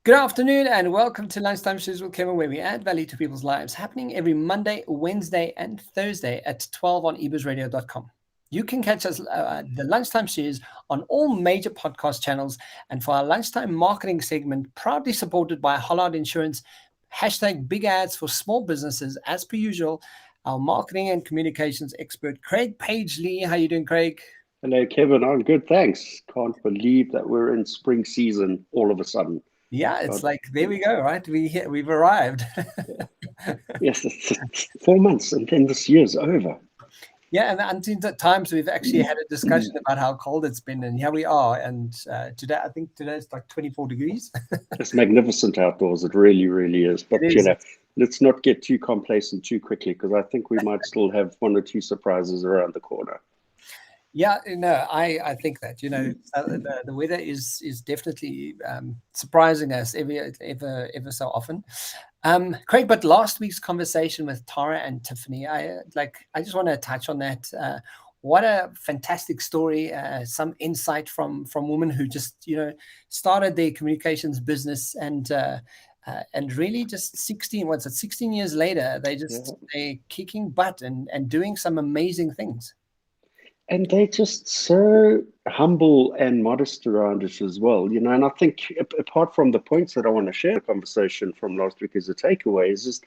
Good afternoon and welcome to Lunchtime with Kevin, where we add value to people's lives, happening every Monday, Wednesday, and Thursday at 12 on ebursradio.com. You can catch us the Lunchtime Series on all major podcast channels, and for our Lunchtime marketing segment, proudly supported by Hollard Insurance, hashtag big ads for small businesses, as per usual, our marketing and communications expert, Craig Page-Lee. How you doing, Craig? Hello, Kevin. I'm good, thanks. Can't believe that we're in spring season all of a sudden. Yeah, it's like, there we go, right? We've arrived. Yes, it's 4 months and then this year's over. Yeah, and at times we've actually had a discussion about how cold it's been, and here we are. And today, I think today it's like 24 degrees. It's magnificent outdoors. It really, really is. But, let's not get too complacent too quickly, because I think we might still have one or two surprises around the corner. Yeah, no, I think that, the weather is definitely surprising us ever so often. Craig, but last week's conversation with Tara and Tiffany, I just want to touch on that. What a fantastic story, some insight from women who just, started their communications business and really just 16 years later, they're kicking butt and doing some amazing things. And they're just so humble and modest around it as well, And I think apart from the points that I want to share in the conversation from last week as a takeaway is just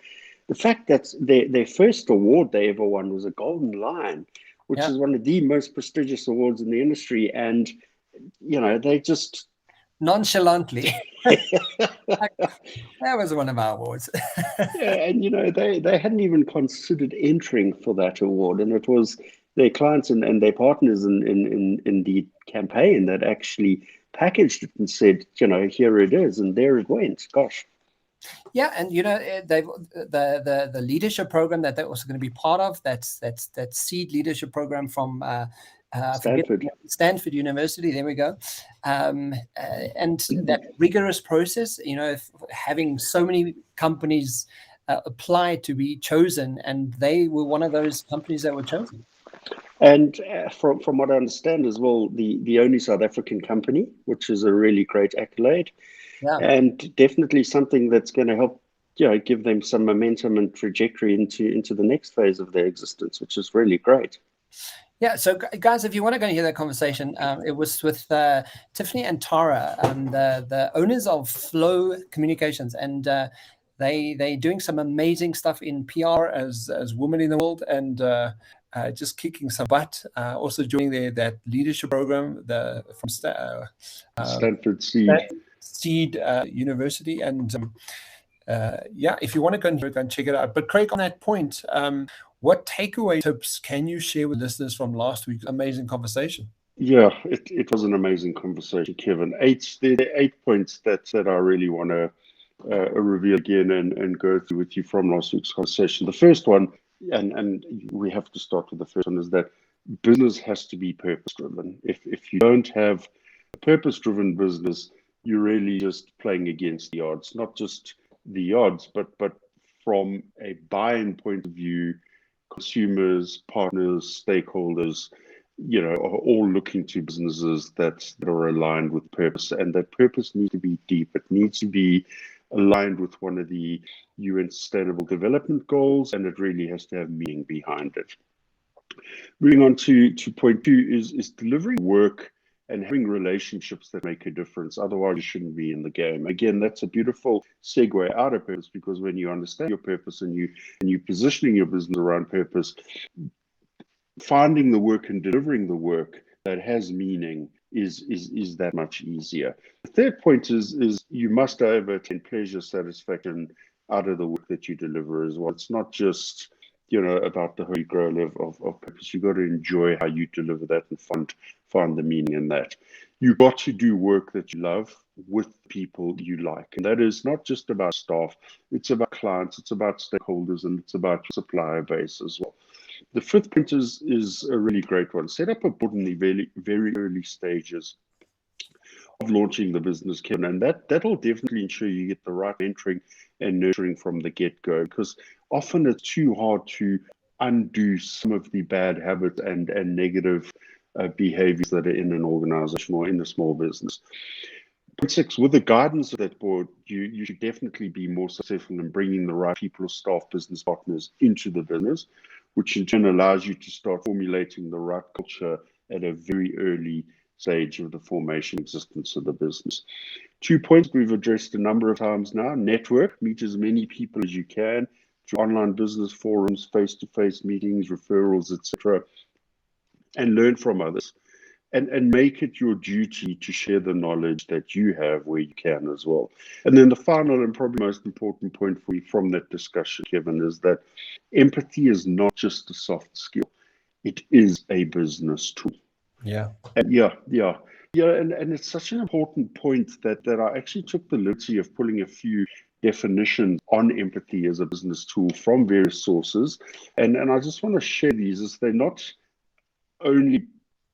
the fact that their first award they ever won was a Golden Lion, which is one of the most prestigious awards in the industry. And, they just... nonchalantly. That was one of our awards. Yeah, and, they hadn't even considered entering for that award. And it was their clients and their partners in the campaign that actually packaged it and said, here it is, and there it went. Gosh. Yeah, and they've the leadership program that they're also going to be part of. That's Seed leadership program from Stanford University. There we go. And that rigorous process, having so many companies apply to be chosen, and they were one of those companies that were chosen. And from what I understand as well, the only South African company, which is a really great accolade, and definitely something that's going to help, give them some momentum and trajectory into the next phase of their existence, which is really great. Yeah, so guys, if you want to go and hear that conversation, it was with Tiffany and Tara, the owners of Flow Communications, and they're doing some amazing stuff in PR as women in the world, and just kicking some butt. Also joining that leadership program from Stanford Seed University, and if you want to go and check it out. But Craig, on that point, what takeaway tips can you share with listeners from last week's amazing conversation? Yeah, it was an amazing conversation, Kevin. There are 8 points that I really want to review again and go through with you from last week's conversation. The first one, and we have to start with the first one, is that business has to be purpose-driven. If you don't have a purpose-driven business, you're really just playing against the odds. Not just the odds, but from a buying point of view, consumers, partners, stakeholders, are all looking to businesses that are aligned with purpose, and that purpose needs to be deep. It needs to be aligned with one of the UN Sustainable Development Goals, and it really has to have meaning behind it. Moving on to point 2 is delivering work and having relationships that make a difference. Otherwise, you shouldn't be in the game. Again, that's a beautiful segue out of purpose, because when you understand your purpose and you positioning your business around purpose, finding the work and delivering the work that has meaning is that much easier. The third point is you must obtain pleasure, satisfaction out of the work that you deliver as well. It's not just about the holy grail of purpose. You've got to enjoy how you deliver that and find the meaning in that. You've got to do work that you love with people you like. And that is not just about staff. It's about clients, it's about stakeholders, and it's about your supplier base as well. The fifth point is a really great one. Set up a board in the very, very early stages of launching the business, Kevin, and that'll definitely ensure you get the right mentoring and nurturing from the get-go, because often it's too hard to undo some of the bad habits and negative behaviors that are in an organization or in a small business. Point six, with the guidance of that board, you should definitely be more successful in bringing the right people or staff, business partners into the business, which in turn allows you to start formulating the right culture at a very early stage of the formation existence of the business. 2 points we've addressed a number of times now. Network, meet as many people as you can through online business forums, face-to-face meetings, referrals, etc., and learn from others. And make it your duty to share the knowledge that you have where you can as well. And then the final and probably most important point for you from that discussion, Kevin, is that empathy is not just a soft skill. It is a business tool. Yeah. And and it's such an important point that I actually took the liberty of pulling a few definitions on empathy as a business tool from various sources. And I just want to share these as they're not only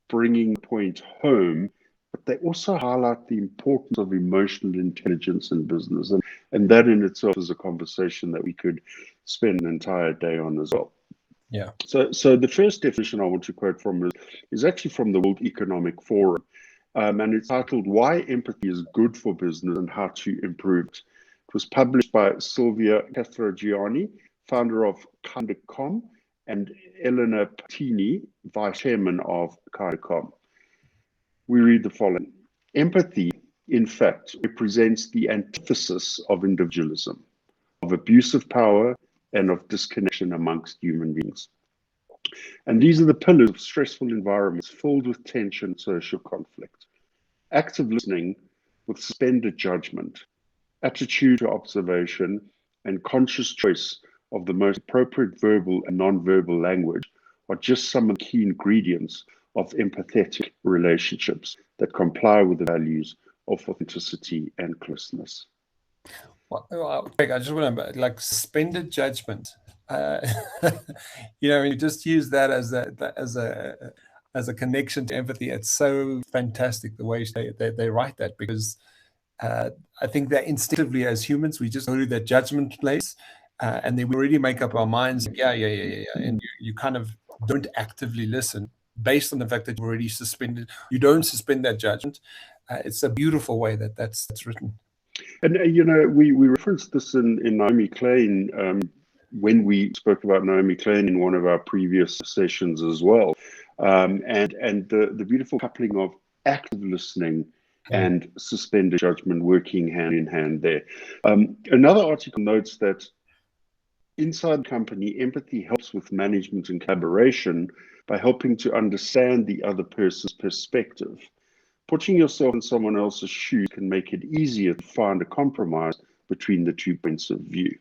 bringing the point home, but they also highlight the importance of emotional intelligence in business. And that in itself is a conversation that we could spend an entire day on as well. Yeah. So the first definition I want to quote from is actually from the World Economic Forum. And it's titled, Why Empathy is Good for Business and How to Improve It. It was published by Silvia Castragiani, founder of Kindacom, and Elena Patini, vice chairman of Kindacom. We read the following. Empathy, in fact, represents the antithesis of individualism, of abuse of power, and of disconnection amongst human beings. And these are the pillars of stressful environments filled with tension and social conflict. Active listening with suspended judgment, attitude to observation, and conscious choice of the most appropriate verbal and non-verbal language are just some of the key ingredients of empathetic relationships that comply with the values of authenticity and closeness. Well, Craig, I just want to like suspended judgment. You just use that as a connection to empathy. It's so fantastic the way they write that, because I think that instinctively as humans we just go to that judgment place, and then we already make up our minds. Yeah, and you kind of don't actively listen based on the fact that you've already suspended. You don't suspend that judgment. It's a beautiful way that's written. And we referenced this in Naomi Klein when we spoke about Naomi Klein in one of our previous sessions as well, and the beautiful coupling of active listening and suspended judgment working hand in hand there. Another article notes that inside the company, empathy helps with management and collaboration by helping to understand the other person's perspective. Putting yourself in someone else's shoes can make it easier to find a compromise between the 2 points of view.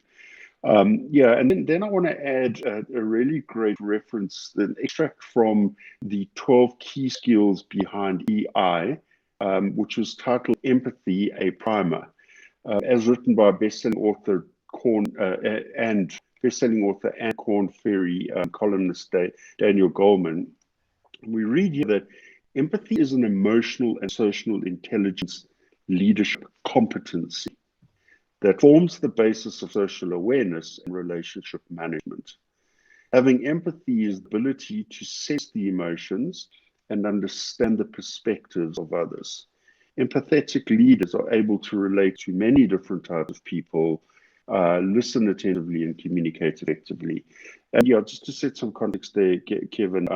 And then I want to add a really great reference, an extract from the 12 key skills behind EI, which was titled Empathy, a Primer, as written by best-selling author and Korn Ferry columnist Daniel Goleman. We read here that empathy is an emotional and social intelligence leadership competency that forms the basis of social awareness and relationship management. Having empathy is the ability to sense the emotions and understand the perspectives of others. Empathetic leaders are able to relate to many different types of people, listen attentively, and communicate effectively. And just to set some context there, Kevin,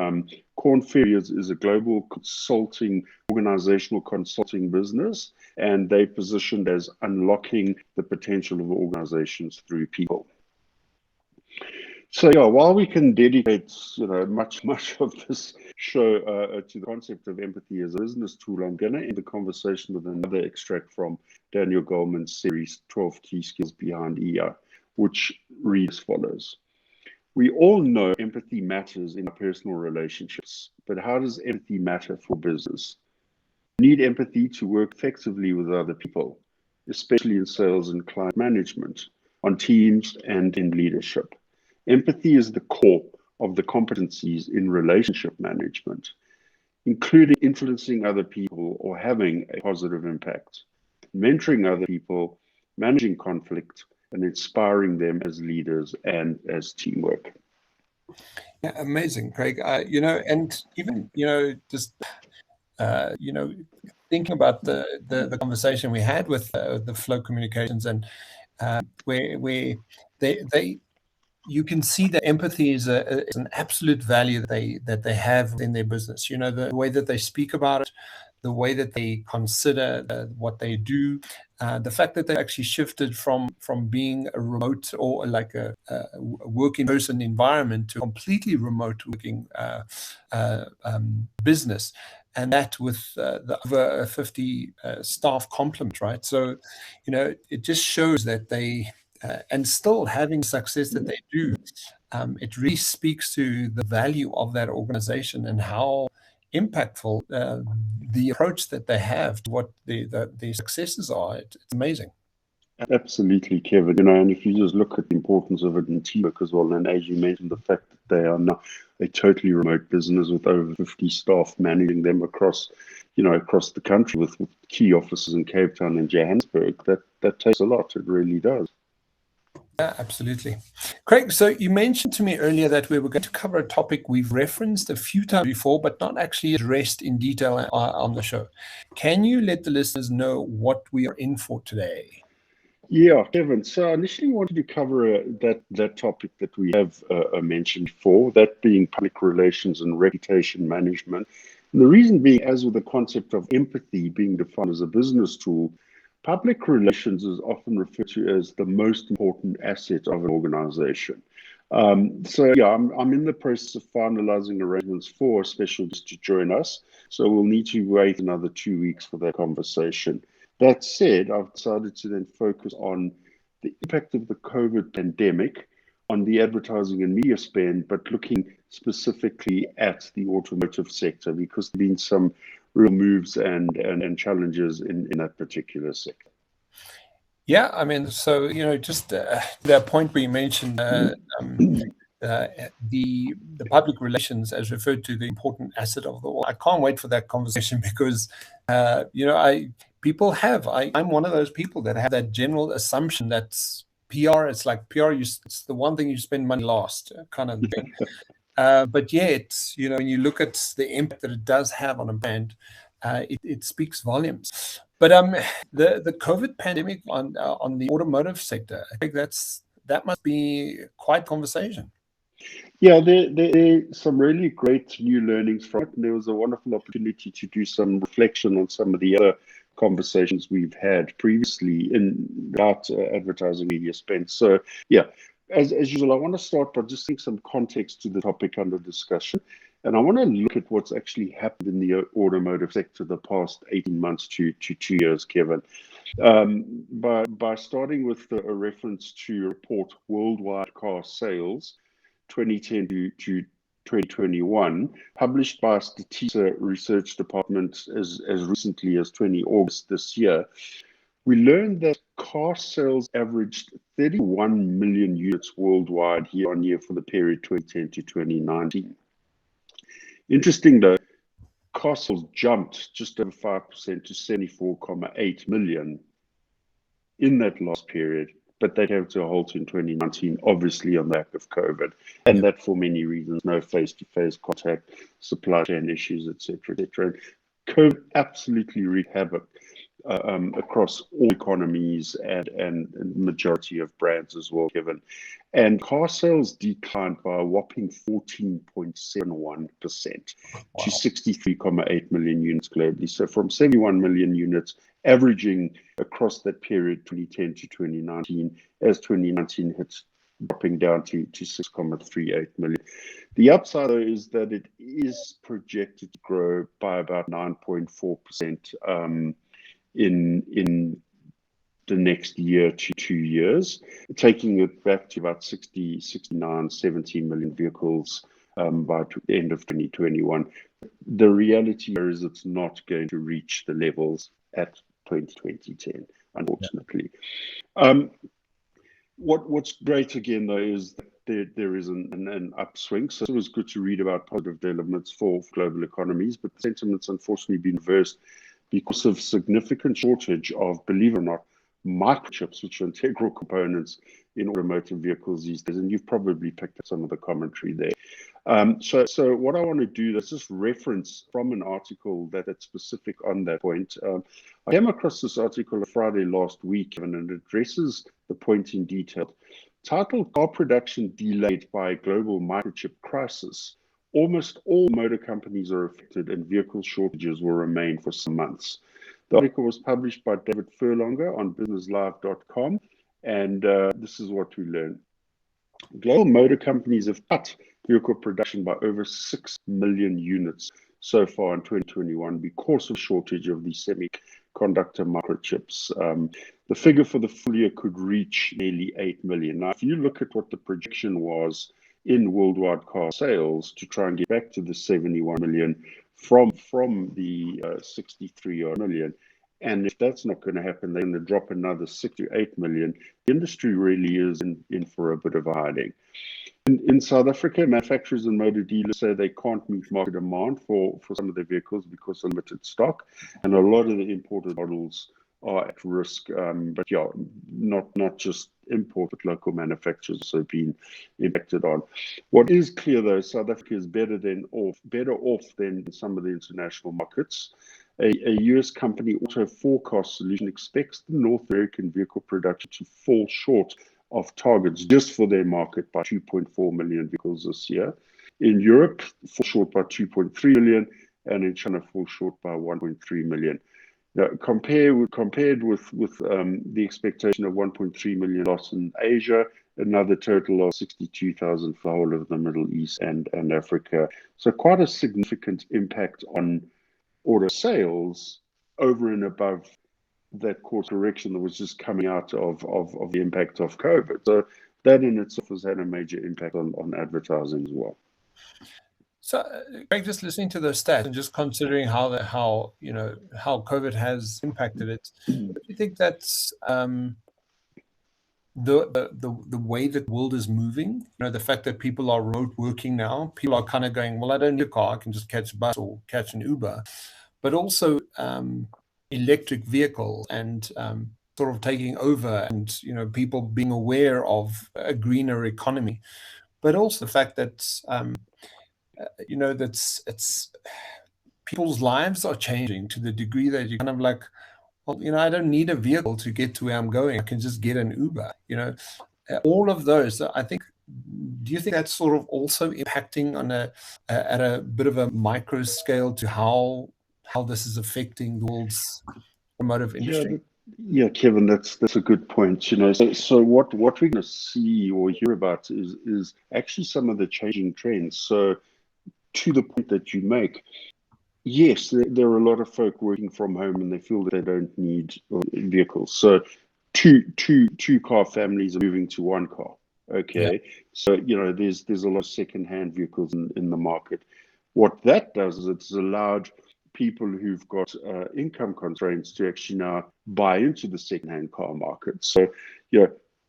Korn Ferry is a global organizational consulting business, and they're positioned as unlocking the potential of organizations through people. So while we can dedicate much of this show to the concept of empathy as a business tool, I'm going to end the conversation with another extract from Daniel Goleman's series 12 Key Skills Behind EI, which reads as follows. We all know empathy matters in our personal relationships, but how does empathy matter for business? We need empathy to work effectively with other people, especially in sales and client management, on teams and in leadership. Empathy is the core of the competencies in relationship management, including influencing other people or having a positive impact, mentoring other people, managing conflict, and inspiring them as leaders and as teamwork. Yeah, amazing, Craig. And even just thinking about the conversation we had with the Flow Communications, and where they you can see that empathy is an absolute value that they have in their business. You know, the way that they speak about it, the way that they consider what they do, the fact that they actually shifted from being a remote or like a working person environment to completely remote working business, and that with the over 50 staff complement, right? So, you know, it just shows that they and still having success that they do, it really speaks to the value of that organization and how impactful the approach that they have to what the successes are. It's amazing. Absolutely, Kevin. You know, and if you just look at the importance of it in teamwork as well, and as you mentioned, the fact that they are now a totally remote business with over 50 staff managing them across, you know, across the country with key offices in Cape Town and Johannesburg, that takes a lot. It really does. Yeah, absolutely. Craig, so you mentioned to me earlier that we were going to cover a topic we've referenced a few times before, but not actually addressed in detail on the show. Can you let the listeners know what we are in for today? Yeah, Kevin. So I initially wanted to cover that topic that we have mentioned before, that being public relations and reputation management. And the reason being, as with the concept of empathy being defined as a business tool, public relations is often referred to as the most important asset of an organization. So yeah, I'm in the process of finalizing arrangements for a special guest to join us. So we'll need to wait another 2 weeks for that conversation. That said, I've decided to then focus on the impact of the COVID pandemic on the advertising and media spend, but looking specifically at the automotive sector because there have been some real moves and challenges in that particular sector. Yeah, I mean, so, you know, just that point where you mentioned the public relations as referred to the important asset of the world. I can't wait for that conversation because, you know, I'm one of those people that have that general assumption that's PR. It's like PR, it's the one thing you spend money last kind of thing. But yeah, it's, you know, when you look at the impact that it does have on a brand, it speaks volumes. But the COVID pandemic on the automotive sector, I think that must be quite conversation. Yeah, there are some really great new learnings from it. And there was a wonderful opportunity to do some reflection on some of the other conversations we've had previously about advertising media spend. So, yeah, as usual, I want to start by just giving some context to the topic under discussion. And I want to look at what's actually happened in the automotive sector the past 18 months to 2 years, Kevin. By starting with a reference to report worldwide car sales 2010 to 2021, published by Statista Research Department as recently as 20 August this year, we learned that car sales averaged 31 million units worldwide year on year for the period 2010 to 2019. Interesting though, car sales jumped just over 5% to 74.8 million in that last period, but they came to a halt in 2019, obviously on the back of COVID, and that for many reasons, no face-to-face contact, supply chain issues, etc., etc. COVID absolutely wreaked havoc across all economies and the majority of brands as well, Kevin. And car sales declined by a whopping 14.71% to 63.8 million units globally. So from 71 million units averaging across that period, 2010 to 2019, as 2019 hits dropping down to 6.38 million. The upside, though, is that it is projected to grow by about 9.4% in the next year to 2 years, taking it back to about 60, 69, 70 million vehicles by the end of 2021. The reality here is it's not going to reach the levels at 2010, unfortunately. What's great again, though, is that there is an upswing. So it was good to read about positive developments for global economies, but the sentiment's unfortunately been reversed because of significant shortage of, believe it or not, microchips, which are integral components in automotive vehicles these days. And you've probably picked up some of the commentary there. So what I want to do is just reference from an article that's specific on that point. I came across this article Friday last week, and it addresses the point in detail. Titled "Car Production Delayed by Global Microchip Crisis." Almost all motor companies are affected, and vehicle shortages will remain for some months. The article was published by David Furlonger on businesslive.com, and this is what we learned. Global motor companies have cut vehicle production by over 6 million units so far in 2021 because of shortage of the semiconductor microchips. The figure for the full year could reach nearly 8 million. Now, if you look at what the projection was in worldwide car sales to try and get back to the 71 million from the 63 million, and if that's not going to happen, they're going to drop another 6 to 8 million. The industry really is in for a bit of a hiding. In South Africa, manufacturers and motor dealers say they can't meet market demand for some of their vehicles because of limited stock, and a lot of the imported models are at risk. But yeah, not just import, but local manufacturers have been impacted on. What is clear though, South Africa is better off than some of the international markets. A US company, Auto Forecast Solution, expects the North American vehicle production to fall short of targets just for their market by 2.4 million vehicles this year. In Europe, fall short by 2.3 million, and in China, fall short by 1.3 million. Now, compared with the expectation of 1.3 million loss in Asia, another total of 62,000 for the whole of the Middle East and Africa. So quite a significant impact on auto sales over and above that course correction that was just coming out of the impact of COVID. So that in itself has had a major impact on advertising as well. So, Greg, just listening to those stats and just considering how COVID has impacted it, do you think that's the way that the world is moving? The fact that people are remote working now, people are kind of going, well, I don't need a car, I can just catch a bus or catch an Uber, but also electric vehicles and sort of taking over, and people being aware of a greener economy, but also the fact that it's people's lives are changing to the degree that you're kind of like, well, I don't need a vehicle to get to where I'm going. I can just get an Uber. All of those. I think. Do you think that's sort of also impacting on at a bit of a micro scale to how this is affecting the world's automotive industry? Yeah, Kevin, that's a good point. So what we're going to see or hear about is actually some of the changing trends. So to the point that you make, yes, there are a lot of folk working from home and they feel that they don't need vehicles. So two car families are moving to one car. Okay, yeah. So there's a lot of second-hand vehicles in the market. What that does is it's allowed people who've got income constraints to actually now buy into the second-hand car market. So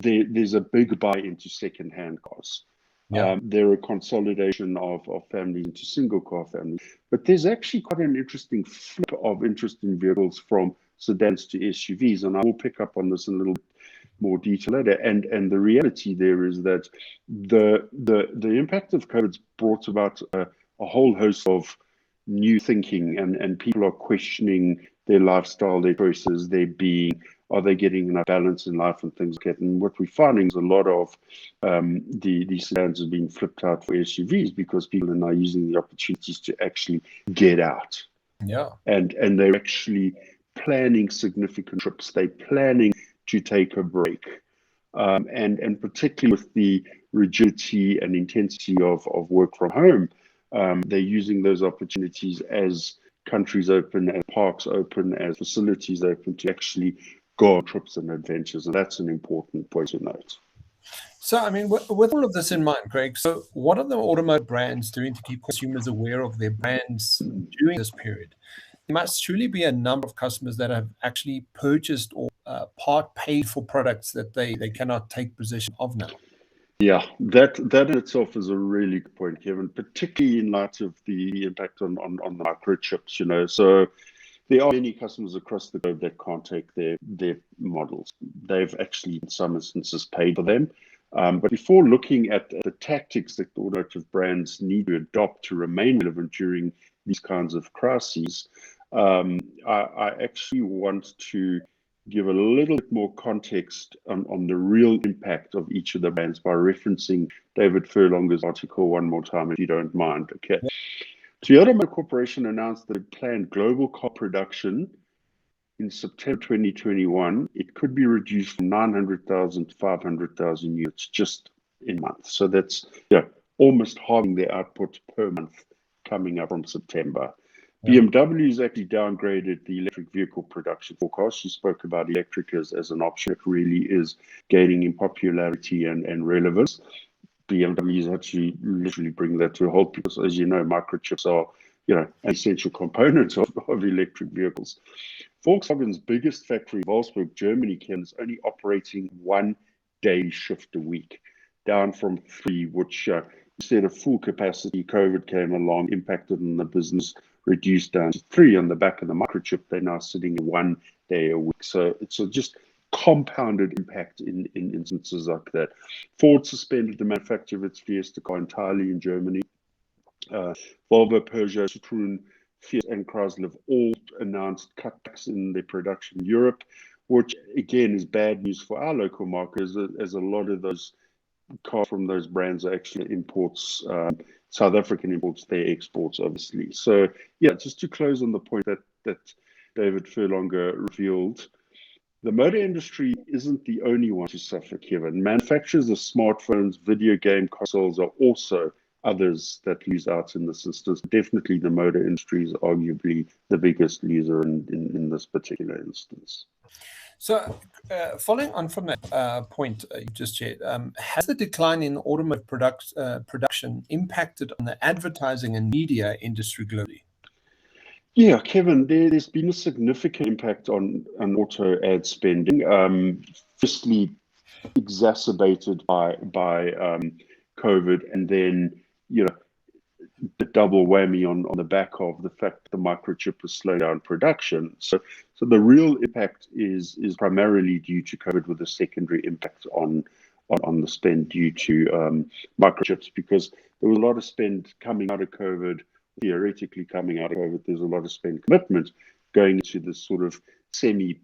there's a big buy into second-hand cars. Yeah. There are consolidation of families into single car families, but there's actually quite an interesting flip of interest in vehicles from sedans to SUVs, and I will pick up on this in a little more detail later. And the reality there is that the impact of COVID's brought about a whole host of new thinking, and people are questioning their lifestyle, their choices, their being. Are they getting enough balance in life and things like that? And what we're finding is a lot of the sedans have been flipped out for SUVs because people are now using the opportunities to actually get out. Yeah. And they're actually planning significant trips. They're planning to take a break. And particularly with the rigidity and intensity of work from home, they're using those opportunities as countries open, as parks open, as facilities open to actually go on trips and adventures. And that's an important point to note. So, I mean, with all of this in mind, Craig, so what are the automotive brands doing to keep consumers aware of their brands during this period? There must surely be a number of customers that have actually purchased or part paid for products that they cannot take possession of now. Yeah, that in itself is a really good point, Kevin, particularly in light of the impact on the microchips, So there are many customers across the globe that can't take their models. They've actually, in some instances, paid for them. But before looking at the tactics that automotive brands need to adopt to remain relevant during these kinds of crises, I actually want to give a little bit more context on the real impact of each of the brands by referencing David Furlonger's article one more time, if you don't mind. Okay. Toyota Motor Corporation announced that it planned global car production in September 2021. It could be reduced from 900,000 to 500,000 units just in a month. So that's almost halving their output per month coming up from September. BMW has actually downgraded the electric vehicle production forecast. You spoke about electric as an option. It really is gaining in popularity and relevance. BMW is actually literally bring that to a halt because, as you know, microchips are an essential component of electric vehicles. Volkswagen's biggest factory, Wolfsburg, Germany, is only operating 1 day shift a week, down from 3, which instead of full capacity, COVID came along, impacted on the business, reduced down to 3 on the back of the microchip. They're now sitting at 1 day a week. So it's just compounded impact in instances like that. Ford suspended the manufacture of its Fiesta car entirely in Germany. Volvo, Peugeot, Citroën, Fiat, and Chrysler have all announced cutbacks in their production in Europe, which again is bad news for our local market, as a lot of those cars from those brands are actually imports. South African imports, their exports, obviously. So, just to close on the point that David Furlonger revealed, the motor industry isn't the only one to suffer, Kevin. Manufacturers of smartphones, video game consoles are also others that lose out in this instance. Definitely the motor industry is arguably the biggest loser in this particular instance. So, following on from that point you just shared, has the decline in automotive production impacted on the advertising and media industry globally? Yeah, Kevin, there's been a significant impact on auto ad spending. Firstly, exacerbated by COVID, and then the double whammy on the back of the fact that the microchip has slowed down production. So the real impact is primarily due to COVID, with a secondary impact on the spend due to microchips, because there was a lot of spend coming out of COVID, theoretically coming out of COVID. There's a lot of spend commitment going into this sort of semi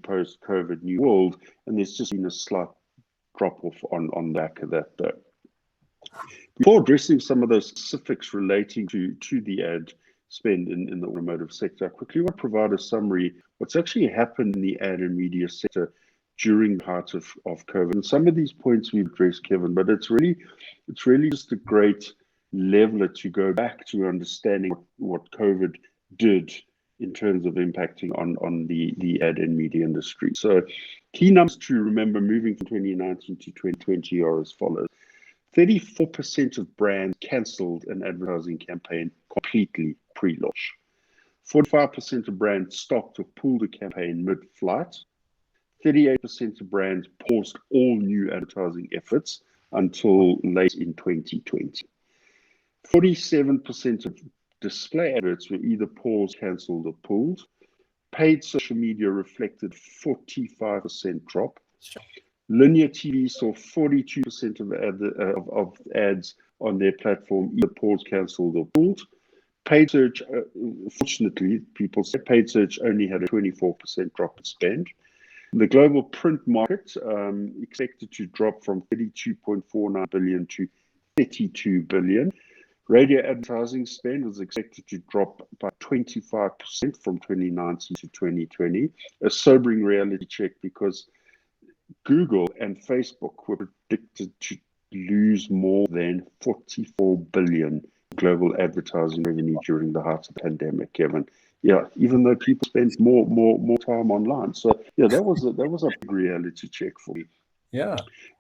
post-COVID new world, and there's just been a slight drop off on the back of that, though. Before addressing some of those specifics relating to the ad spend in the automotive sector, I quickly want to provide a summary what's actually happened in the ad and media sector during the height of COVID. And some of these points we've addressed, Kevin, but it's really just a great leveler to go back to understanding what COVID did in terms of impacting on the ad and media industry. So key numbers to remember moving from 2019 to 2020 are as follows. 34% of brands cancelled an advertising campaign completely pre-launch. 45% of brands stopped or pulled a campaign mid-flight. 38% of brands paused all new advertising efforts until late in 2020. 47% of display adverts were either paused, cancelled, or pulled. Paid social media reflected 45% drop. Sure. Linear TV saw 42% of ads on their platform either paused, cancelled, or pulled. Paid search, fortunately, people say paid search only had a 24% drop in spend. The global print market expected to drop from 32.49 billion to 32 billion. Radio advertising spend was expected to drop by 25% from 2019 to 2020. A sobering reality check, because Google and Facebook were predicted to lose more than 44 billion global advertising revenue during the height of the pandemic, Kevin. Even though people spent more time online. So that was a big reality check for me. Yeah.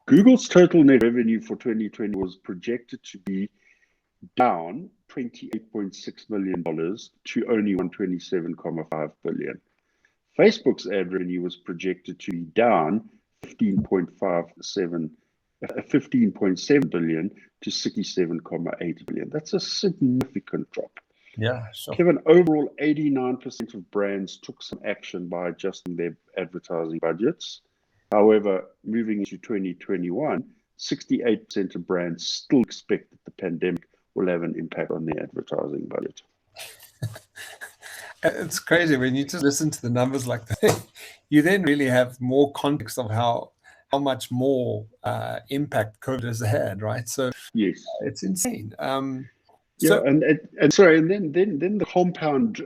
Google's total net revenue for 2020 was projected to be down $28.6 million to only $127.5 billion. Facebook's ad revenue was projected to be down 15.7 billion to 67.8 billion. That's a significant drop. Yeah, sure. Kevin, overall, 89% of brands took some action by adjusting their advertising budgets. However, moving into 2021, 68% of brands still expect that the pandemic will have an impact on their advertising budget. It's crazy when you just listen to the numbers like that. You then really have more context of how much more impact COVID has had, right? So Yes. it's insane. Yeah, So and sorry, and then the compound,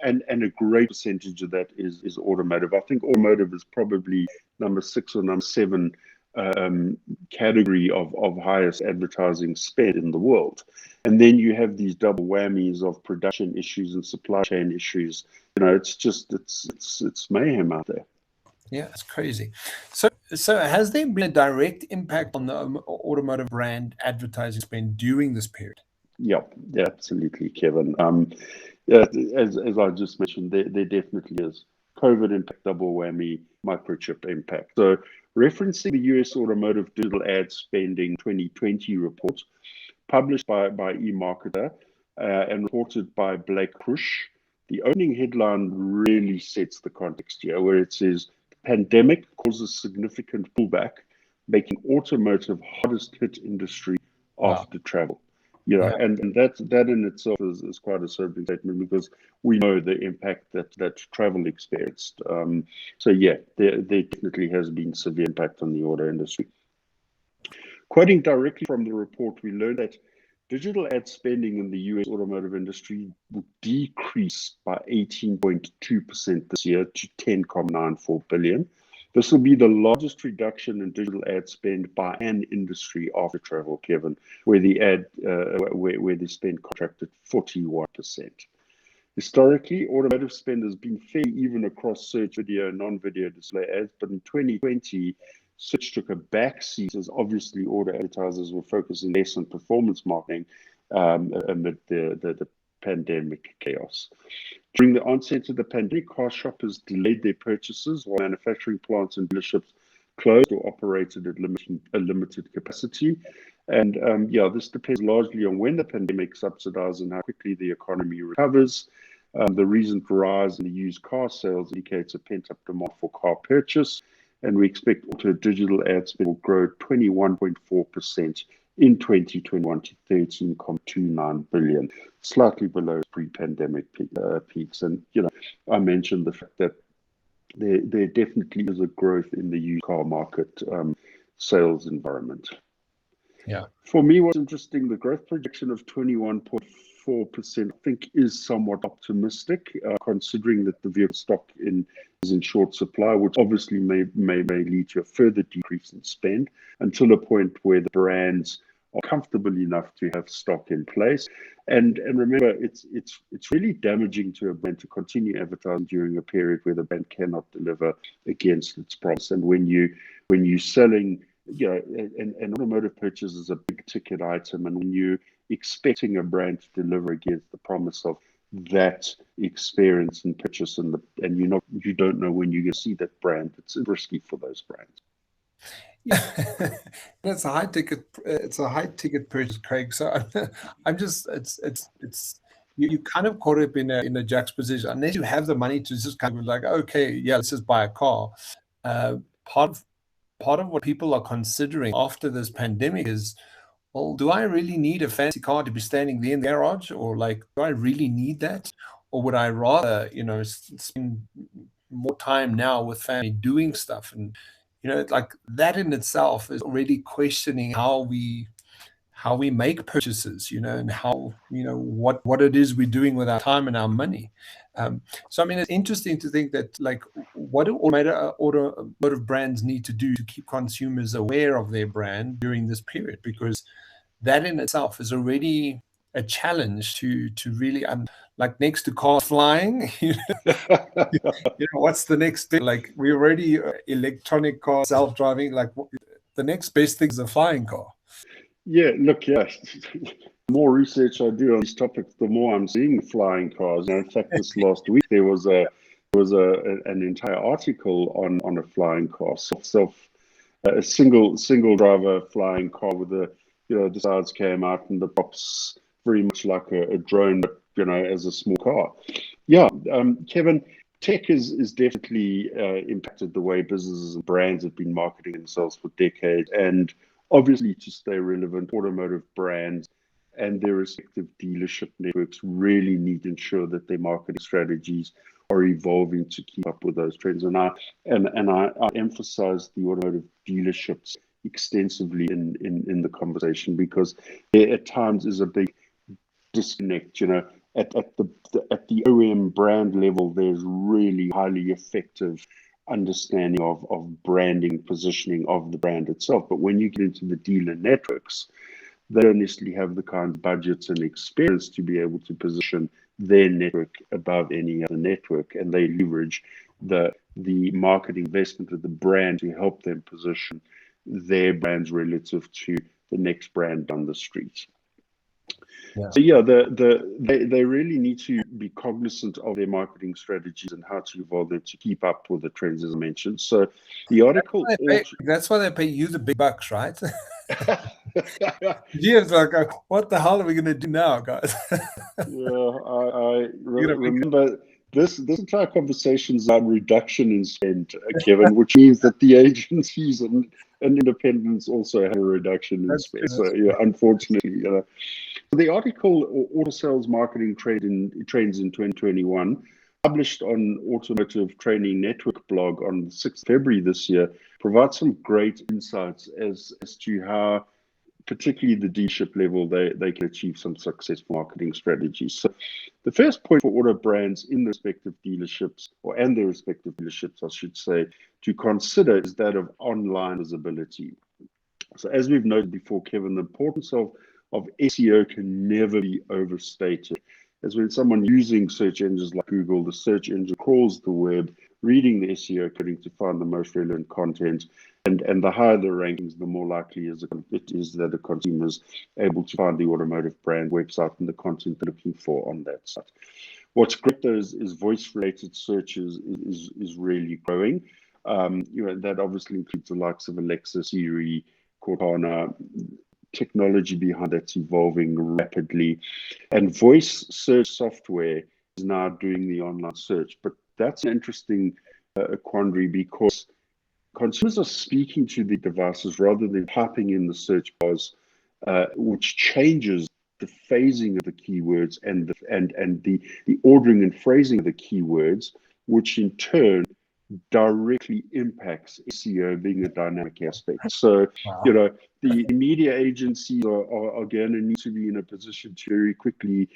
and a great percentage of that is automotive. I think automotive is probably number 6 or number 7 category of highest advertising spend in the world. And then you have these double whammies of production issues and supply chain issues. It's just it's mayhem out there. yeah, it's crazy. So has there been a direct impact on the automotive brand advertising spend during this period? Yeah, absolutely, Kevin. Yeah, as I just mentioned, there definitely is COVID impact, double whammy, microchip impact. So, referencing the US Automotive Digital Ad Spending 2020 report, published by eMarketer and reported by Blake Krush, the opening headline really sets the context here, where it says, "Pandemic causes significant pullback, making automotive hardest hit industry Wow. after travel." Yeah. And that in itself is quite a sobering statement, because we know the impact that travel experienced. So yeah, there definitely has been severe impact on the auto industry. Quoting directly from the report, we learned that digital ad spending in the US automotive industry will decrease by 18.2% this year to 10.94 billion. This will be the largest reduction in digital ad spend by an industry after travel, Kevin, where the spend contracted 41%. Historically, automotive spend has been fairly even across search, video, and non-video display ads, but in 2020, search took a backseat as obviously auto advertisers were focusing less on performance marketing amid the pandemic chaos. During the onset of the pandemic, car shoppers delayed their purchases while manufacturing plants and dealerships closed or operated at a limited capacity. And this depends largely on when the pandemic subsides and how quickly the economy recovers. The recent rise in the used car sales indicates a pent-up demand for car purchase, and we expect auto digital ad spend will grow 21.4% in 2021 to 13.29 billion, slightly below pre-pandemic peaks. And I mentioned the fact that there definitely is a growth in the used car market sales environment. Yeah. For me, what's interesting, the growth projection of 21.4%, I think, is somewhat optimistic, considering that the vehicle stock is in short supply, which obviously may lead to a further decrease in spend until a point where the brands are comfortable enough to have stock in place. And remember, it's really damaging to a brand to continue advertising during a period where the brand cannot deliver against its promise. And when you're selling, an automotive purchase is a big ticket item, and when you're expecting a brand to deliver against the promise of that experience and purchase, and you don't know when you're going to see that brand, it's risky for those brands. Yeah, it's a high ticket. It's a high ticket purchase, Craig. So I'm just, it's you kind of caught up in a juxtaposition. Unless you have the money to just kind of like, okay, yeah, let's just buy a car. Part of what people are considering after this pandemic is, well, do I really need a fancy car to be standing there in the garage, or like, do I really need that, or would I rather, spend more time now with family doing stuff? And like that in itself is already questioning how we make purchases, and how, what it is we're doing with our time and our money. So I mean, it's interesting to think that, like, what do automotive brands need to do to keep consumers aware of their brand during this period, because that in itself is already a challenge to really, like, next to cars flying, what's the next thing? Like, we already electronic car, self-driving. Like, the next best thing is a flying car. Yeah, look, the more research I do on these topics, the more I'm seeing flying cars. In fact, this last week there was an entire article on a flying car, a single driver flying car with the sides came out and the props very much like a drone, but as a small car. Yeah, Kevin, tech is definitely impacted the way businesses and brands have been marketing themselves for decades, and Obviously, to stay relevant, automotive brands and their respective dealership networks really need to ensure that their marketing strategies are evolving to keep up with those trends. And I emphasize the automotive dealerships extensively in the conversation, because there at times is a big disconnect. At the OEM brand level, there's really highly effective understanding of branding, positioning of the brand itself. But when you get into the dealer networks, they don't necessarily have the kind of budgets and experience to be able to position their network above any other network, and they leverage the marketing investment of the brand to help them position their brands relative to the next brand down the street. Yeah. So yeah, they really need to be cognizant of their marketing strategies and how to evolve them to keep up with the trends, as I mentioned. So the article That's why they pay you the big bucks, right? Years like, what the hell are we going to do now, guys? Yeah, I remember this entire conversation is on reduction in spend, Kevin, which means that the agencies and independents also have a reduction in spend. So yeah, unfortunately, the article Auto Sales Marketing Trends in 2021, published on Automotive Training Network blog on 6th February this year, provides some great insights as to how, particularly the dealership level, they can achieve some successful marketing strategies. So the first point for auto brands in the respective dealerships, and their respective dealerships, I should say, to consider is that of online visibility. So as we've noted before, Kevin, the importance of SEO can never be overstated. As when someone using search engines like Google, the search engine crawls the web, reading the SEO coding to find the most relevant content, and the higher the rankings, the more likely it is that the consumer is able to find the automotive brand website and the content they're looking for on that site. What's great though is voice-related searches is really growing. That obviously includes the likes of Alexa, Siri, Cortana. Technology behind that's evolving rapidly, and voice search software is now doing the online search. But that's an interesting quandary, because consumers are speaking to the devices rather than typing in the search bars, which changes the phasing of the keywords and the ordering and phrasing of the keywords, which in turn directly impacts SEO being a dynamic aspect. So, Wow. the media agencies are going to need to be in a position to very quickly,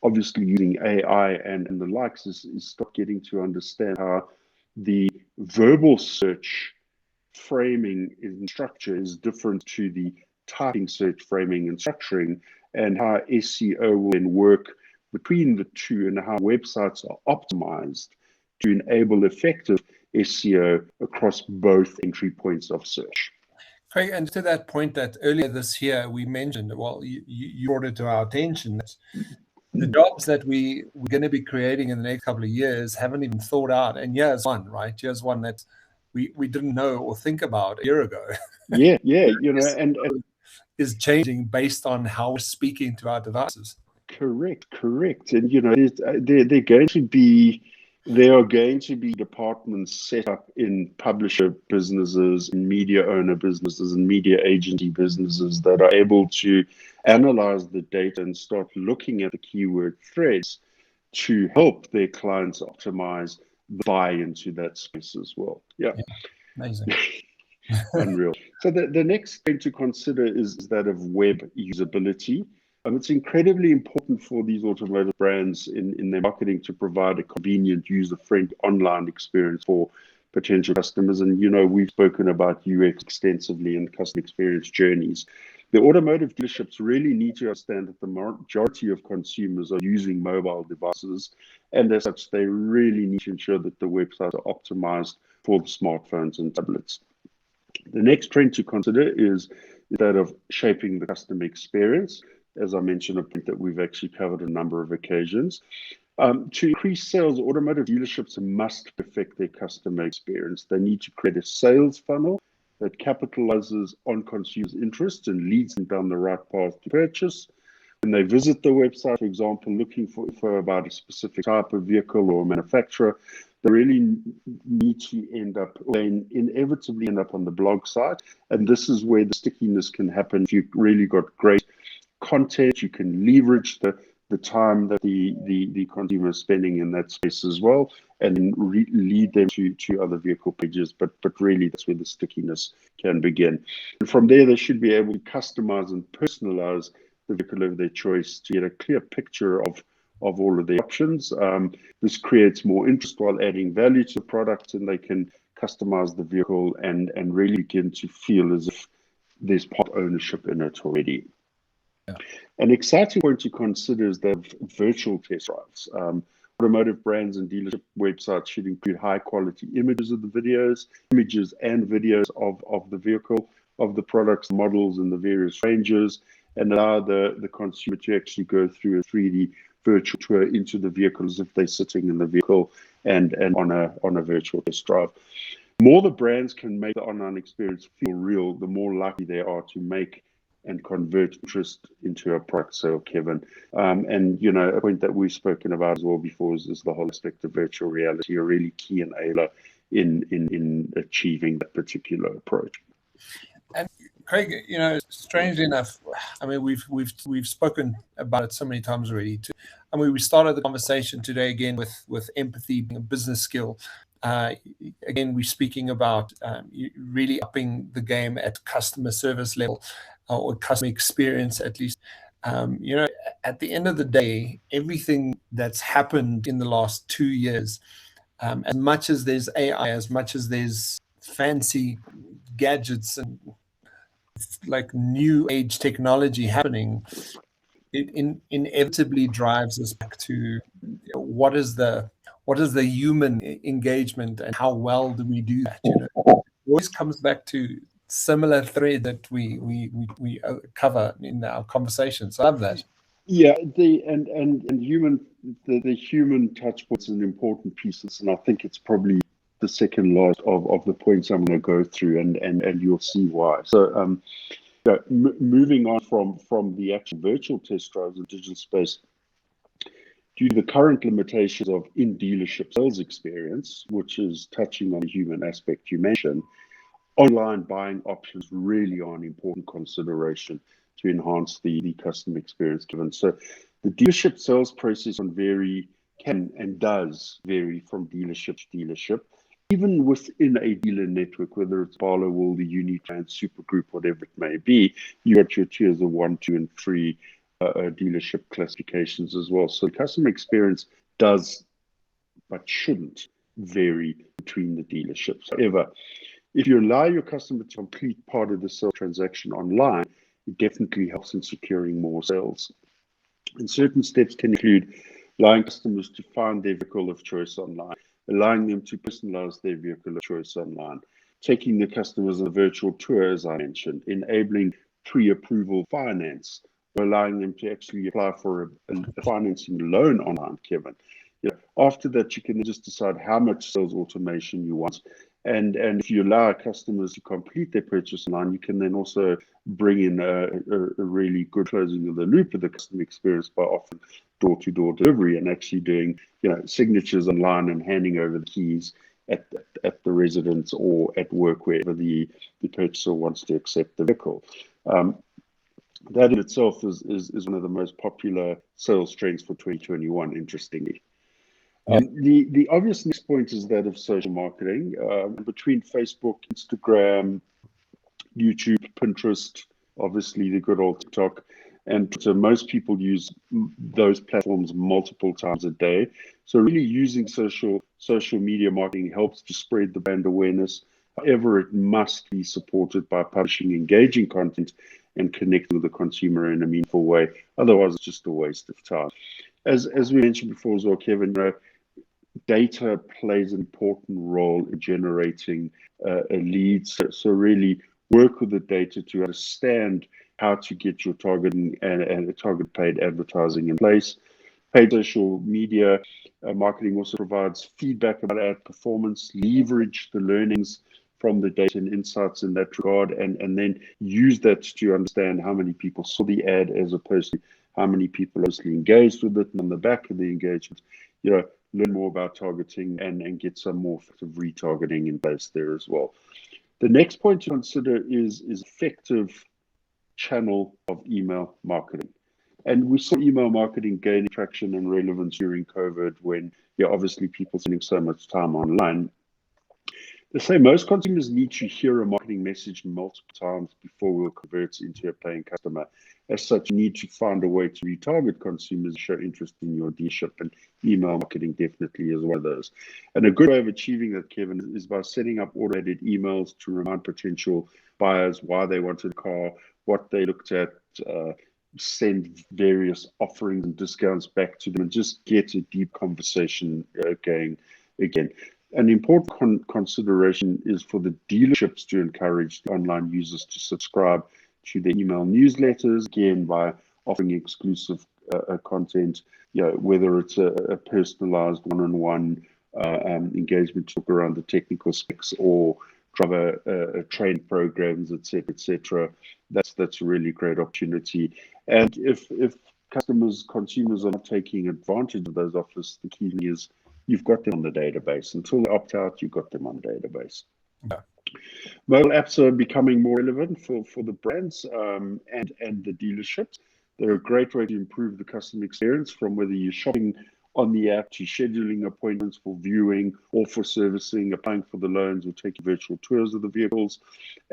obviously using AI and the likes, is start getting to understand how the verbal search framing and structure is different to the typing search framing and structuring, and how SEO will then work between the two, and how websites are optimized to enable effective SEO across both entry points of search. Craig, and to that point that earlier this year we mentioned, well, you brought it to our attention that the jobs that we're going to be creating in the next couple of years haven't even thought out. And here's one, right? Here's one that we didn't know or think about a year ago. Yeah, and is changing based on how we're speaking to our devices. Correct. And there are going to be departments set up in publisher businesses, in media owner businesses, and media agency businesses that are able to analyze the data and start looking at the keyword threads to help their clients optimize the buy into that space as well. Yeah. Amazing. Unreal. So the next thing to consider is that of web usability. It's incredibly important for these automotive brands in their marketing to provide a convenient, user-friendly online experience for potential customers. And, we've spoken about UX extensively and customer experience journeys. The automotive dealerships really need to understand that the majority of consumers are using mobile devices, and as such, they really need to ensure that the websites are optimized for the smartphones and tablets. The next trend to consider is that of shaping the customer experience. As I mentioned, a point that we've actually covered a number of occasions. To increase sales, automotive dealerships must perfect their customer experience. They need to create a sales funnel that capitalizes on consumers' interest and leads them down the right path to purchase, When they visit the website, for example, looking for info about a specific type of vehicle or manufacturer, they really need to they inevitably end up on the blog site. And this is where the stickiness can happen. If you've really got great content, you can leverage the time that the consumer is spending in that space as well, and then lead them to other vehicle pages. But really, that's where the stickiness can begin. And from there, they should be able to customize and personalize the vehicle of their choice to get a clear picture of all of the options. This creates more interest while adding value to the product, and they can customize the vehicle and really begin to feel as if there's part ownership in it already. Yeah. An exciting point to consider is that virtual test drives. Automotive brands and dealership websites should include high quality images of the images and videos of the vehicle, of the products, models, and the various ranges, and allow the consumer to actually go through a 3D virtual tour into the vehicle as if they're sitting in the vehicle and on a virtual test drive. The more the brands can make the online experience feel real, the more likely they are to make and convert interest into a product sale, Kevin. And, a point that we've spoken about as well before is the whole aspect of virtual reality, a really key enabler in achieving that particular approach. And Craig, strangely enough, I mean, we've spoken about it so many times already. We started the conversation today again with empathy being a business skill. Again, we're speaking about really upping the game at customer service level, or customer experience at least. At the end of the day, everything that's happened in the last 2 years, as much as there's AI, as much as there's fancy gadgets and like new age technology happening, it inevitably drives us back to what is the human engagement and how well do we do that? It always comes back to similar thread that we cover in our conversations. I love that. Yeah, the human touch point is an important piece of this, and I think it's probably the second last of the points I'm going to go through, and you'll see why. So, moving on from the actual virtual test drives in digital space, due to the current limitations of in-dealership sales experience, which is touching on the human aspect you mentioned, online buying options really are an important consideration to enhance the customer experience given. So the dealership sales process can and does vary from dealership to dealership. Even within a dealer network, whether it's Barlow, World, Unitrans, Supergroup, whatever it may be, you got your tiers of 1, 2, and 3 dealership classifications as well. So the customer experience does, but shouldn't, vary between the dealerships. However, if you allow your customer to complete part of the sales transaction online, it definitely helps in securing more sales. And certain steps can include allowing customers to find their vehicle of choice online, allowing them to personalize their vehicle of choice online, taking the customers on a virtual tour, as I mentioned, enabling pre-approval finance, or allowing them to actually apply for a financing loan online, Kevin. After that, you can just decide how much sales automation you want. And if you allow customers to complete their purchase online, you can then also bring in a really good closing of the loop of the customer experience by offering door-to-door delivery and actually doing signatures online and handing over the keys at the residence or at work, wherever the purchaser wants to accept the vehicle. That in itself is one of the most popular sales trends for 2021, interestingly. The obvious next point is that of social marketing. Between Facebook, Instagram, YouTube, Pinterest, obviously the good old TikTok, and so most people use those platforms multiple times a day. So really using social media marketing helps to spread the brand awareness. However, it must be supported by publishing engaging content and connecting with the consumer in a meaningful way. Otherwise, it's just a waste of time. As we mentioned before as well, Kevin, data plays an important role in generating a lead. So really work with the data to understand how to get your targeting and target paid advertising in place. Paid social media marketing also provides feedback about ad performance, leverage the learnings from the data and insights in that regard, and then use that to understand how many people saw the ad as opposed to how many people are mostly engaged with it, and on the back of the engagement, learn more about targeting and get some more effective retargeting in place there as well. The next point to consider is effective channel of email marketing. And we saw email marketing gain traction and relevance during COVID when, obviously people spending so much time online. They say most consumers need to hear a marketing message multiple times before we'll convert into a paying customer. As such, you need to find a way to retarget consumers, show interest in your dealership, and email marketing definitely is one of those. And a good way of achieving that, Kevin, is by setting up automated emails to remind potential buyers why they wanted a car, what they looked at, send various offerings and discounts back to them, and just get a deep conversation going again. An important consideration is for the dealerships to encourage the online users to subscribe to their email newsletters, again, by offering exclusive content, whether it's a personalized one-on-one engagement talk around the technical specs or driver training programs, etc. That's a really great opportunity. And if consumers are not taking advantage of those offers, the key thing is you've got them on the database. Until they opt out, you've got them on the database. Yeah. Mobile apps are becoming more relevant for the brands and the dealerships. They're a great way to improve the customer experience, from whether you're shopping on the app to scheduling appointments for viewing or for servicing, applying for the loans, or taking virtual tours of the vehicles.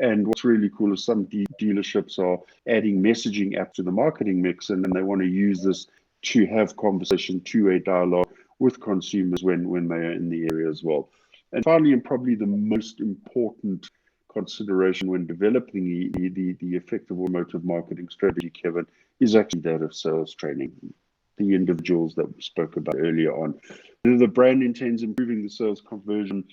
And what's really cool is some dealerships are adding messaging apps to the marketing mix, and they want to use this to have conversation, two-way dialogue with consumers when they are in the area as well. And finally, and probably the most important consideration when developing the effective automotive marketing strategy, Kevin, is actually that of sales training. The individuals that we spoke about earlier on. The brand intends improving the sales conversion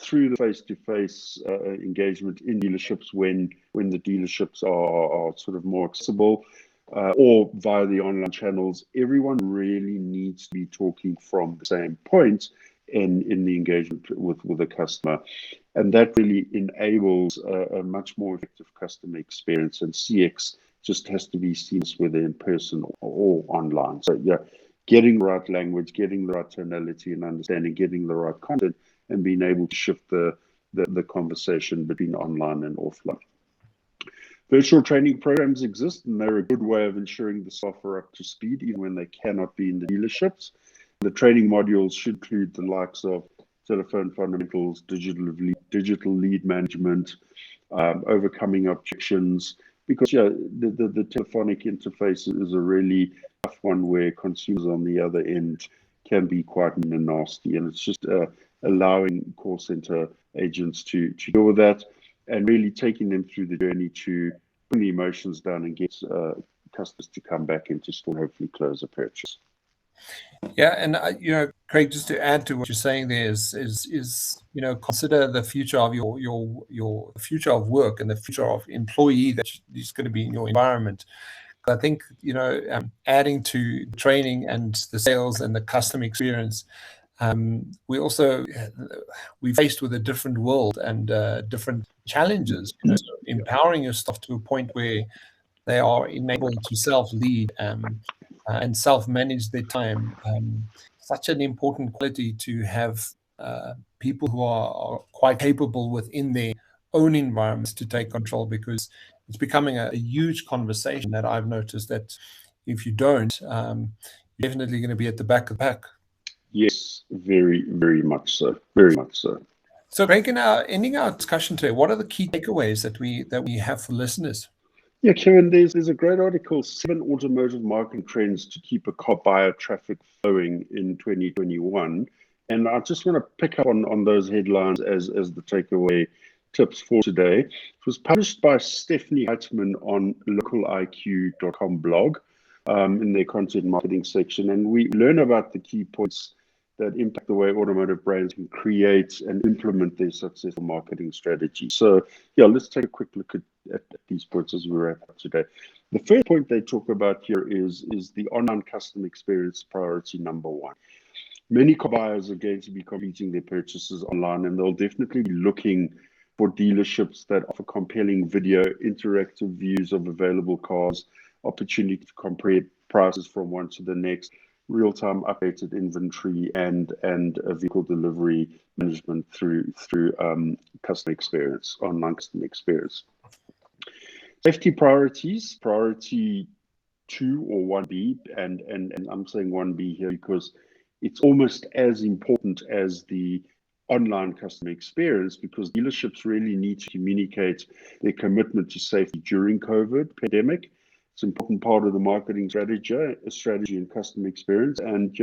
through the face-to-face engagement in dealerships when the dealerships are sort of more accessible, or via the online channels. Everyone really needs to be talking from the same point in the engagement with the customer. And that really enables a much more effective customer experience. And CX just has to be seamless, whether in person or online. So getting the right language, getting the right tonality and understanding, getting the right content, and being able to shift the conversation between online and offline. Virtual training programs exist, and they're a good way of ensuring the staff are up to speed, even when they cannot be in the dealerships. The training modules should include the likes of telephone fundamentals, digital lead management, overcoming objections, because the telephonic interface is a really tough one where consumers on the other end can be quite mean and nasty, and it's just allowing call center agents to deal with that and really taking them through the journey to bring the emotions down and get customers to come back into store and hopefully close a purchase. Yeah, and Craig, just to add to what you're saying, there is consider the future of your future of work and the future of employee that is going to be in your environment. I think adding to training and the sales and the customer experience, we're faced with a different world and different challenges. Empowering your staff to a point where they are enabled to self-lead and self-manage their time. Such an important quality to have people who are quite capable within their own environments to take control, because it's becoming a huge conversation that I've noticed that if you don't, you're definitely going to be at the back of the pack. Yes, very, very much so. Very much so. So, Greg, ending our discussion today, what are the key takeaways that we have for listeners? Yeah, Kevin, there's a great article, 7 Automotive Marketing Trends to Keep a Car Buyer Traffic Flowing in 2021. And I just want to pick up on those headlines as the takeaway tips for today. It was published by Stephanie Heitman on localiq.com blog in their content marketing section. And we learn about the key points that impact the way automotive brands can create and implement their successful marketing strategy. So, let's take a quick look at these points as we wrap up today. The first point they talk about here is the online customer experience priority number 1. Many car buyers are going to be completing their purchases online, and they'll definitely be looking for dealerships that offer compelling video, interactive views of available cars, opportunity to prices from one to the next, real-time updated inventory, and vehicle delivery management through customer experience, online customer experience. Safety priorities, priority 2 or 1B, and I'm saying 1B here because it's almost as important as the online customer experience, because dealerships really need to communicate their commitment to safety during COVID pandemic. It's an important part of the marketing strategy and customer experience. And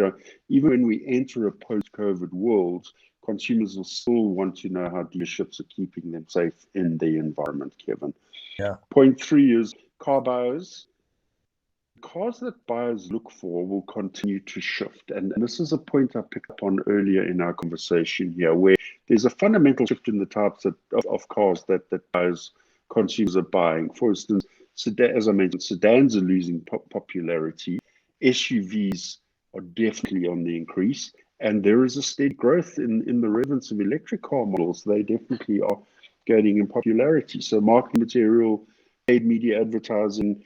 even when we enter a post-COVID world, consumers will still want to know how dealerships are keeping them safe in the environment, Kevin. Yeah. Point 3 is car buyers. Cars that buyers look for will continue to shift. And this is a point I picked up on earlier in our conversation here, where there's a fundamental shift in the types of cars that consumers are buying. For instance, as I mentioned, sedans are losing popularity. SUVs are definitely on the increase. And there is a steady growth in the relevance of electric car models. They definitely are gaining in popularity. So marketing material, paid media advertising,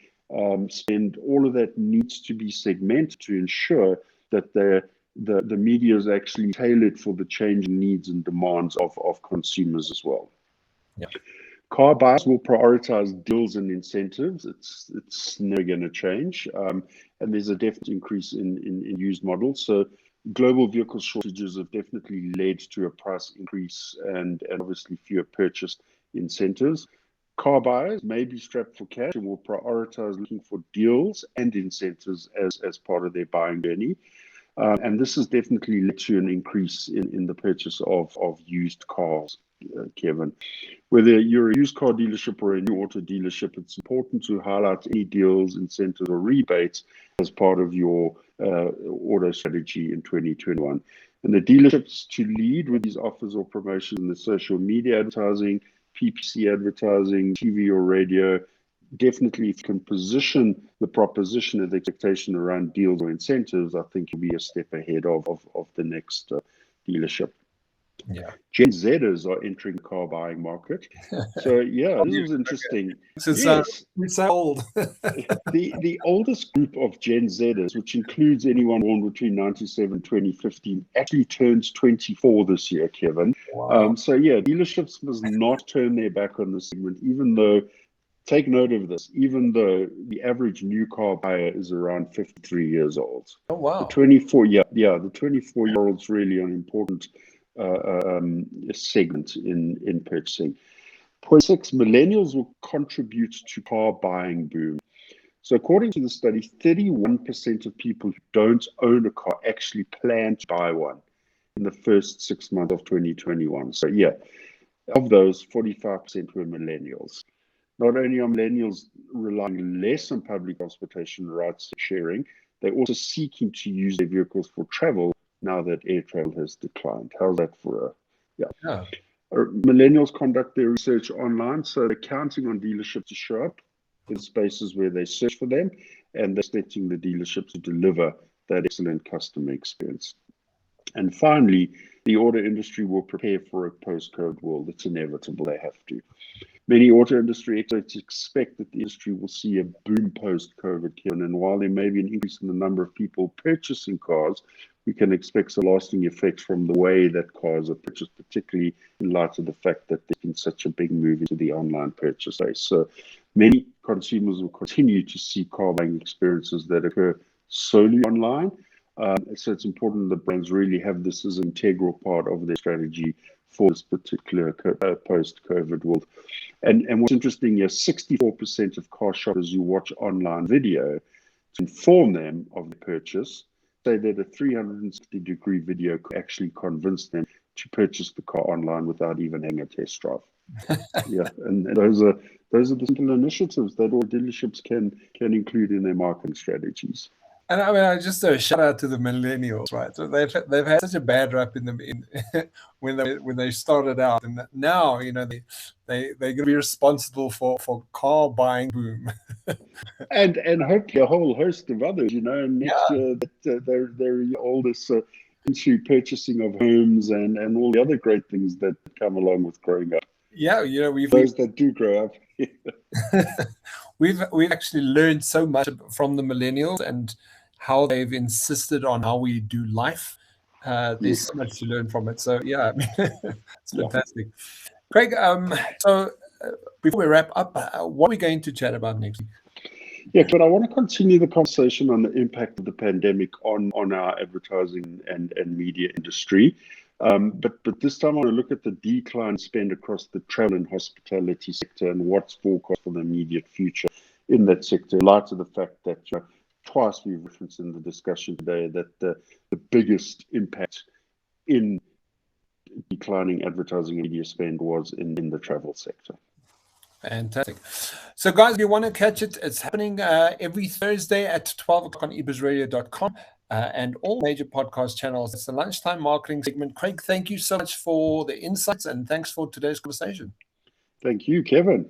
spend, all of that needs to be segmented to ensure that the media is actually tailored for the changing needs and demands of consumers as well. Yeah. Car buyers will prioritize deals and incentives. It's never going to change. And there's a definite increase in used models. So global vehicle shortages have definitely led to a price increase and obviously fewer purchase incentives. Car buyers may be strapped for cash and will prioritize looking for deals and incentives as part of their buying journey. And this has definitely led to an increase in the purchase of used cars, Kevin. Whether you're a used car dealership or a new auto dealership, it's important to highlight any deals, incentives, or rebates as part of your auto strategy in 2021. And the dealerships to lead with these offers or promotions in the social media advertising, PPC advertising, TV or radio. Definitely, if you can position the proposition and the expectation around deals or incentives, I think you'll be a step ahead of the next dealership. Yeah. Gen Zers are entering the car buying market. So yeah, this was interesting. Yes. It's so old. The oldest group of Gen Zers, which includes anyone born between 1997 and 2015, actually turns 24 this year, Kevin. Wow. So yeah, dealerships must not turn their back on this segment, even though, take note of this, even though the average new car buyer is around 53 years old. Oh, wow. The 24-year-old's really an important segment in purchasing. Point 6, millennials will contribute to car buying boom. So according to the study, 31% of people who don't own a car actually plan to buy one in the first 6 months of 2021. So yeah, of those, 45% were millennials. Not only are millennials relying less on public transportation rides sharing, they're also seeking to use their vehicles for travel now that air travel has declined. How's that for Yeah. Millennials conduct their research online, so they're counting on dealerships to show up in spaces where they search for them, and they're expecting the dealerships to deliver that excellent customer experience. And finally, the auto industry will prepare for a post-COVID world. It's inevitable, they have to. Many auto industry experts expect that the industry will see a boom post-COVID, and while there may be an increase in the number of people purchasing cars, we can expect some lasting effects from the way that cars are purchased, particularly in light of the fact that there's been such a big move into the online purchase space. So many consumers will continue to see car buying experiences that occur solely online. So it's important that brands really have this as an integral part of their strategy for this particular post-COVID world. And what's interesting here, 64% of car shoppers who watch online video to inform them of the purchase say that a 360-degree video could actually convince them to purchase the car online without even having a test drive. Yeah, and those are the simple initiatives that all dealerships can include in their marketing strategies. And I mean, I just a shout out to the millennials, right? So they've had such a bad rap when they started out, and now they're going to be responsible for car buying boom. and hopefully a whole host of others, next year that they're oldest into purchasing of homes and all the other great things that come along with growing up. Yeah, those that do grow up. we've actually learned so much from the millennials and how they've insisted on how we do life. There's so much to learn from it. So yeah, I mean, it's fantastic. Craig, so before we wrap up, what are we going to chat about next week? Yeah, but I want to continue the conversation on the impact of the pandemic on our advertising and media industry. But this time I want to look at the decline spend across the travel and hospitality sector and what's forecast for the immediate future in that sector, in light of the fact that twice we've referenced in the discussion today that the biggest impact in declining advertising and media spend was in the travel sector. Fantastic. So, guys, if you want to catch it, it's happening every Thursday at 12 o'clock on ebizradio.com and all major podcast channels. It's the Lunchtime Marketing segment. Craig, thank you so much for the insights and thanks for today's conversation. Thank you, Kevin.